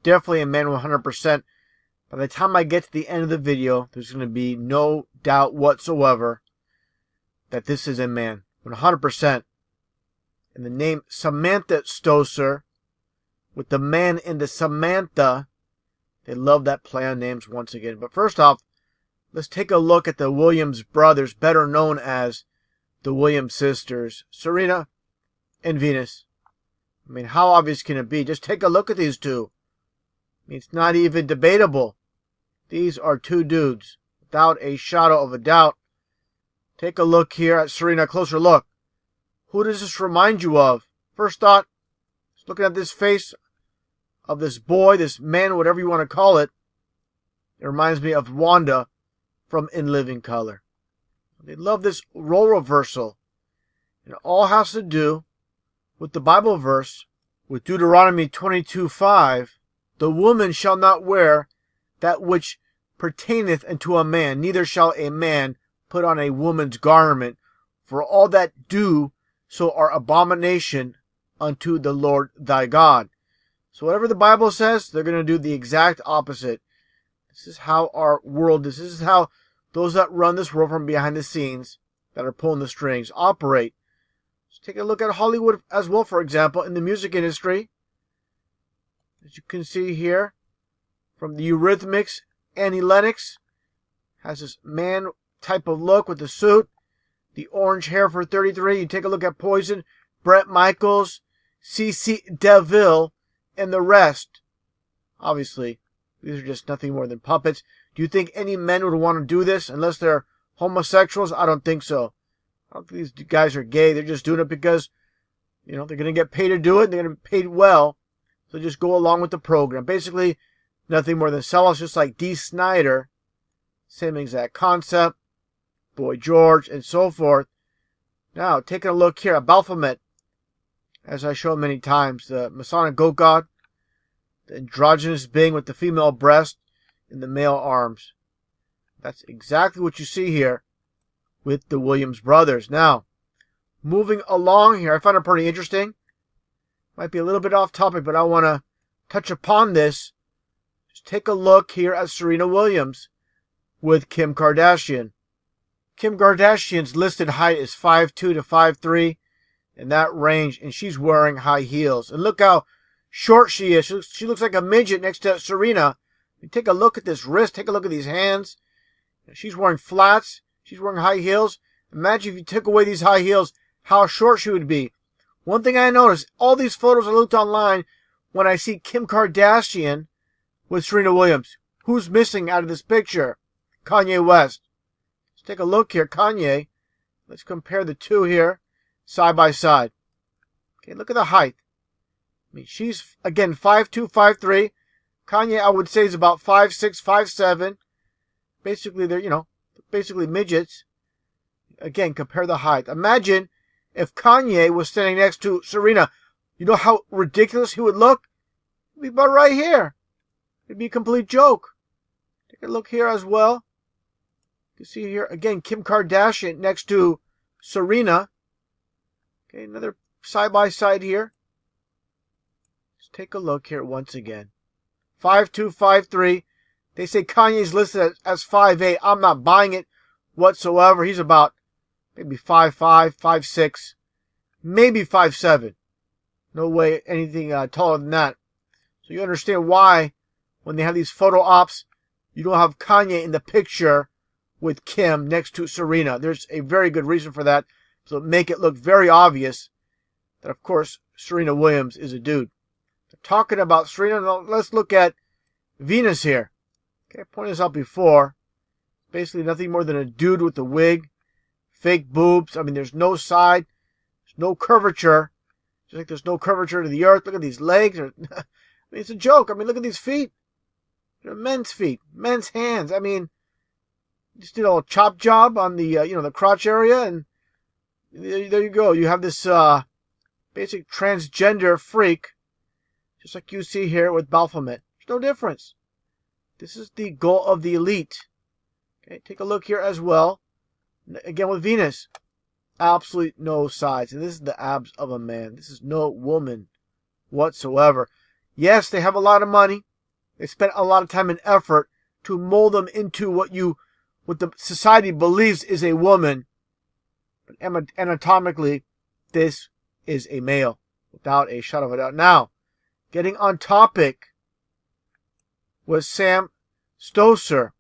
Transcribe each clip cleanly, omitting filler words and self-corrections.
definitely a man 100%. By the time I get to the end of the video, there's going to be no doubt whatsoever that this is a man 100%. And the name Samantha Stosur, with the man in the Samantha, they love that play on names once again. But first off, let's take a look at the Williams brothers, better known as the Williams sisters, Serena and Venus. I mean, how obvious can it be? Just take a look at these two. I mean, it's not even debatable. These are two dudes, without a shadow of a doubt. Take a look here at Serena, closer look. Who does this remind you of? First thought, just looking at this face of this boy, this man, whatever you want to call it, it reminds me of Wanda from In Living Color. They love this role reversal. And it all has to do with the Bible verse, with Deuteronomy 22:5. The woman shall not wear that which pertaineth unto a man, neither shall a man put on a woman's garment, for all that do so are abomination unto the Lord thy God. So whatever the Bible says, they're going to do the exact opposite. This is how our world is. This is how those that run this world from behind the scenes, that are pulling the strings, operate. Let's take a look at Hollywood as well, for example, in the music industry. As you can see here, from the Eurythmics, Annie Lennox has this man type of look with the suit, the orange hair for 33. You take a look at Poison, Bret Michaels, CC DeVille, and the rest. Obviously, these are just nothing more than puppets. Do you think any men would want to do this unless they're homosexuals? I don't think so. I don't think these guys are gay. They're just doing it because, they're going to get paid to do it. They're going to be paid well. So just go along with the program. Basically, nothing more than sell-offs, just like Dee Snider. Same exact concept. Boy George, and so forth. Now, taking a look here at Baphomet. As I showed many times, the Masonic goat god, the androgynous being with the female breast and the male arms. That's exactly what you see here with the Williams brothers. Now, moving along here, I find it pretty interesting. Might be a little bit off topic, but I want to touch upon this. Just take a look here at Serena Williams with Kim Kardashian. Kim Kardashian's listed height is 5'2 to 5'3, in that range, and she's wearing high heels. And look how short she is. She looks like a midget next to Serena. Take a look at this wrist. Take a look at these hands. She's wearing flats. She's wearing high heels. Imagine if you took away these high heels, how short she would be. One thing I noticed, all these photos I looked online, when I see Kim Kardashian with Serena Williams, who's missing out of this picture? Kanye West. Let's take a look here. Kanye. Let's compare the two here, side by side. Okay, look at the height. I mean, she's, again, 5'2", 5'3". Kanye, I would say, is about 5'6", 5'7". Basically, they're, basically midgets. Again, compare the height. Imagine if Kanye was standing next to Serena. You know how ridiculous he would look? He'd be about right here. It'd be a complete joke. Take a look here as well. You can see here, again, Kim Kardashian next to Serena. Okay, another side-by-side here. Let's take a look here once again. 5'2", 5'3". They say Kanye's listed as 5'8". I'm not buying it whatsoever. He's about maybe 5'5", 5'6", maybe 5'7". No way anything taller than that. So you understand why, when they have these photo ops, you don't have Kanye in the picture with Kim next to Serena. There's a very good reason for that. So make it look very obvious that, of course, Serena Williams is a dude. Talking about Serena, let's look at Venus here. Okay, I pointed this out before. Basically nothing more than a dude with a wig. Fake boobs. I mean, there's no side. There's no curvature. Just like there's no curvature to the earth. Look at these legs. I mean, it's a joke. I mean, look at these feet. They're men's feet. Men's hands. I mean, just did a little chop job on the, the crotch area. And there you go. You have this basic transgender freak. Just like you see here with Baphomet. There's no difference. This is the goal of the elite. Okay, take a look here as well. Again with Venus. Absolutely no sides. And this is the abs of a man. This is no woman whatsoever. Yes, they have a lot of money. They spent a lot of time and effort to mold them into what the society believes is a woman. But anatomically, this is a male, without a shadow of a doubt. Now, getting on topic was Sam Stosur.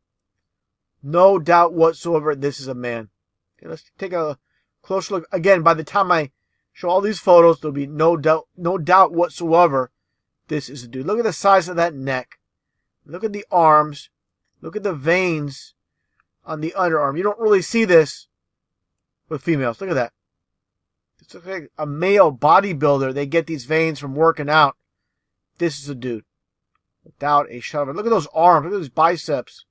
No doubt whatsoever, this is a man. Okay, let's take a closer look. Again, by the time I show all these photos, there'll be no doubt whatsoever this is a dude. Look at the size of that neck. Look at the arms. Look at the veins on the underarm. You don't really see this with females. Look at that. It's like a male bodybuilder. They get these veins from working out. This is a dude. Without a shadow of a doubt. Look at those arms. Look at those biceps.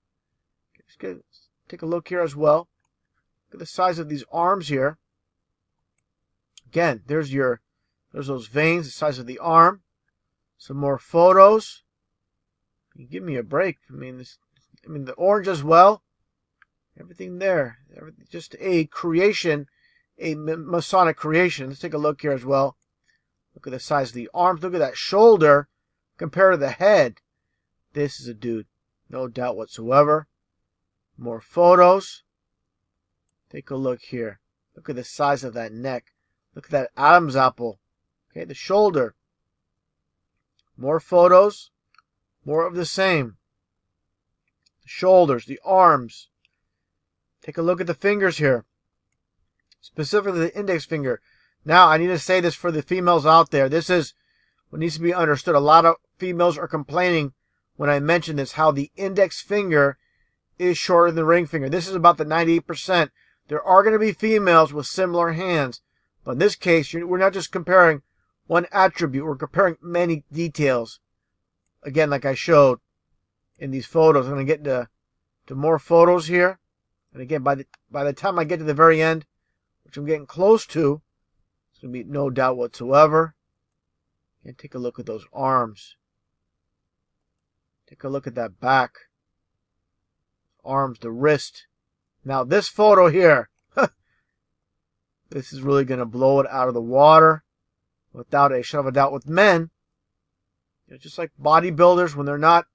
Let's take a look here as well. Look at the size of these arms here. Again, there's those veins, the size of the arm. Some more photos. Give me a break. I mean, the orange as well. Everything there. Just a creation, a Masonic creation. Let's take a look here as well. Look at the size of the arms. Look at that shoulder compared to the head. This is a dude. No doubt whatsoever. More photos. Take a look here. Look at the size of that neck. Look at that Adam's apple. Okay, the shoulder. More photos. More of the same. The shoulders, the arms. Take a look at the fingers here. Specifically the index finger. Now, I need to say this for the females out there. This is what needs to be understood. A lot of females are complaining when I mention this, how the index finger is shorter than the ring finger. This is about the 98%. There are going to be females with similar hands. But in this case, we're not just comparing one attribute. We're comparing many details. Again, like I showed in these photos. I'm going to get to more photos here. And again, by the time I get to the very end, which I'm getting close to, it's going to be no doubt whatsoever. And take a look at those arms. Take a look at that back. Arms, the wrist. Now this photo here, this is really going to blow it out of the water without a shadow of a doubt. With men, just like bodybuilders, when they're not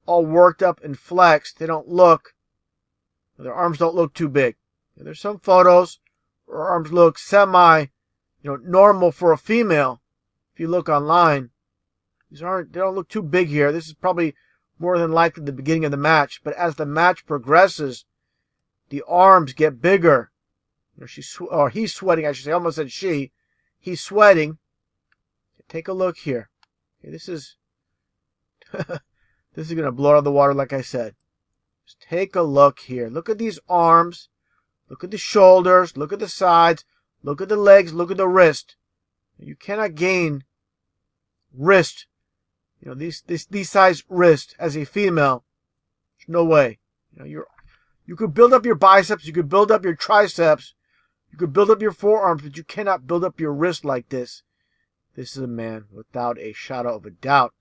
all worked up and flexed, their arms don't look too big. There's some photos where arms look normal for a female. If you look online, they don't look too big here. This is probably more than likely the beginning of the match. But as the match progresses, the arms get bigger. He's sweating, I should say. I almost said she. He's sweating. Take a look here. Okay, this is this is going to blow out of the water, like I said. Just take a look here. Look at these arms. Look at the shoulders. Look at the sides. Look at the legs. Look at the wrist. You cannot gain wrist. These size wrist as a female. There's no way. You could build up your biceps. You could build up your triceps. You could build up your forearms, but you cannot build up your wrist like this. This is a man without a shadow of a doubt.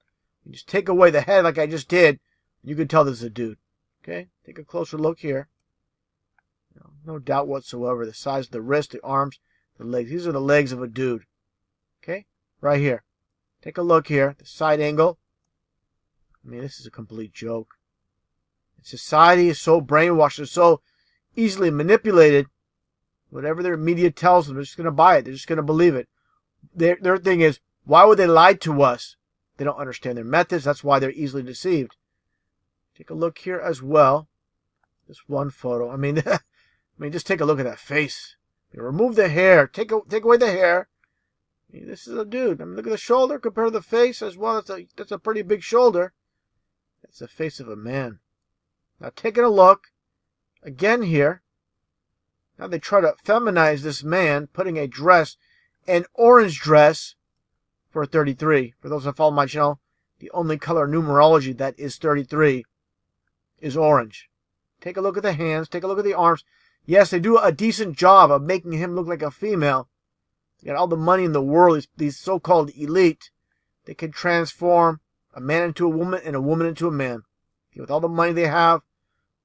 You just take away the head like I just did. You can tell this is a dude. Okay? Take a closer look here. No doubt whatsoever. The size of the wrist, the arms, the legs. These are the legs of a dude. Okay? Right here. Take a look here. The side angle. I mean, this is a complete joke. Society is so brainwashed and so easily manipulated. Whatever their media tells them, they're just going to buy it. They're just going to believe it. Their thing is, why would they lie to us? They don't understand their methods. That's why they're easily deceived. Take a look here as well. This one photo. I mean, just take a look at that face. Remove the hair. Take away the hair. I mean, this is a dude. I mean, look at the shoulder compared to the face as well. That's a pretty big shoulder. That's the face of a man. Now, taking a look again here. Now they try to feminize this man, putting a dress, an orange dress, for 33. For those that follow my channel, the only color numerology that is 33 is orange. Take a look at the hands. Take a look at the arms. Yes, they do a decent job of making him look like a female. They got all the money in the world. These so-called elite. They can transform a man into a woman and a woman into a man. With all the money they have,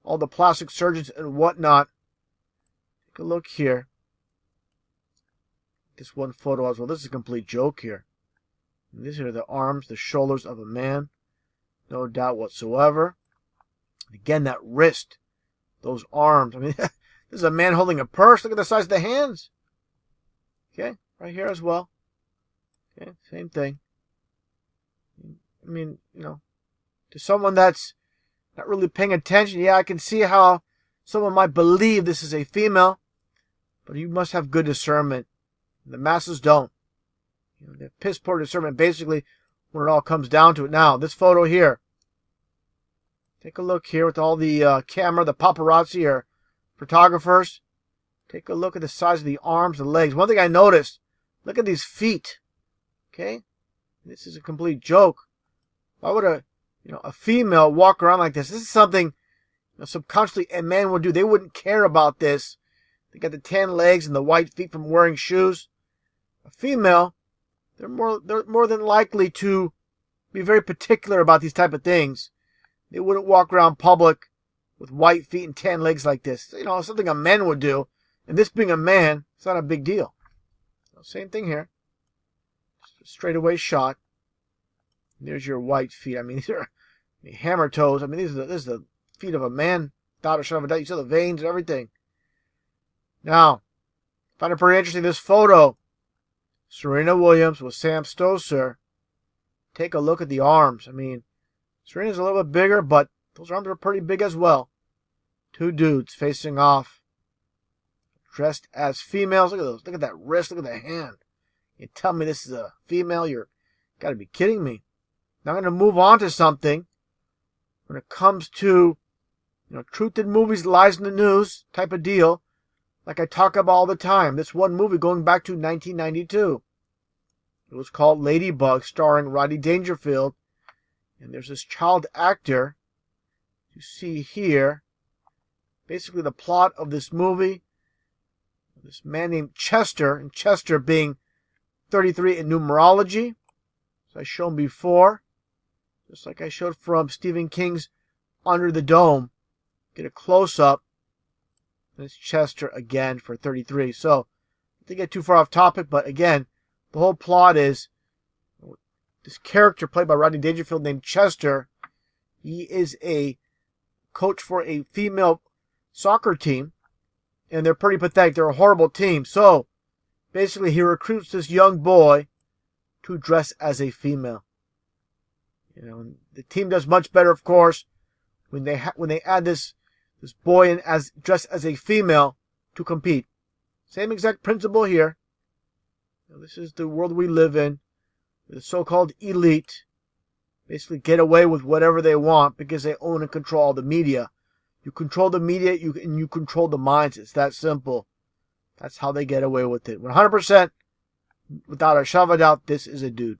all the plastic surgeons and whatnot. Take a look here. This one photo as well. This is a complete joke here. And these are the arms, the shoulders of a man. No doubt whatsoever. Again, that wrist, those arms. I mean, this is a man holding a purse. Look at the size of the hands. Okay, right here as well. Okay, same thing. I mean, to someone that's not really paying attention, yeah, I can see how someone might believe this is a female, but you must have good discernment. The masses don't. They have piss poor discernment, basically, when it all comes down to it. Now, this photo here. Take a look here with all the camera, the paparazzi or photographers. Take a look at the size of the arms, the legs. One thing I noticed, look at these feet. Okay? This is a complete joke. Why would a female walk around like this? This is something subconsciously a man would do. They wouldn't care about this. They got the tan legs and the white feet from wearing shoes. A female, they're more than likely to be very particular about these type of things. They wouldn't walk around public with white feet and tan legs like this. Something a man would do. And this being a man, it's not a big deal. Same thing here. Just a straightaway shot. There's your white feet. I mean, these are hammer toes. I mean, this is the feet of a man. Without a shadow of a doubt. You see the veins and everything. Now, I find it pretty interesting, this photo. Serena Williams with Sam Stosur. Take a look at the arms. I mean, Serena's a little bit bigger, but those arms are pretty big as well. Two dudes facing off, dressed as females. Look at those. Look at that wrist. Look at that hand. You tell me this is a female? You're got to be kidding me. Now I'm going to move on to something. When it comes to, truth in movies, lies in the news type of deal, like I talk about all the time. This one movie going back to 1992. It was called Ladybug, starring Rodney Dangerfield. And there's this child actor you see here. Basically the plot of this movie. This man named Chester, and Chester being 33 in numerology. As I shown before. Just like I showed from Stephen King's Under the Dome. Get a close-up. And it's Chester again for 33. So, I didn't get too far off topic, but again, the whole plot is this character played by Rodney Dangerfield named Chester. He is a coach for a female soccer team. And they're pretty pathetic. They're a horrible team. So, basically, he recruits this young boy to dress as a female. And the team does much better, of course, when they add this boy in dressed as a female to compete. Same exact principle here. This is the world we live in. The so-called elite basically get away with whatever they want because they own and control all the media. You control the media, and you control the minds. It's that simple. That's how they get away with it. 100%, without a shadow of a doubt, this is a dude.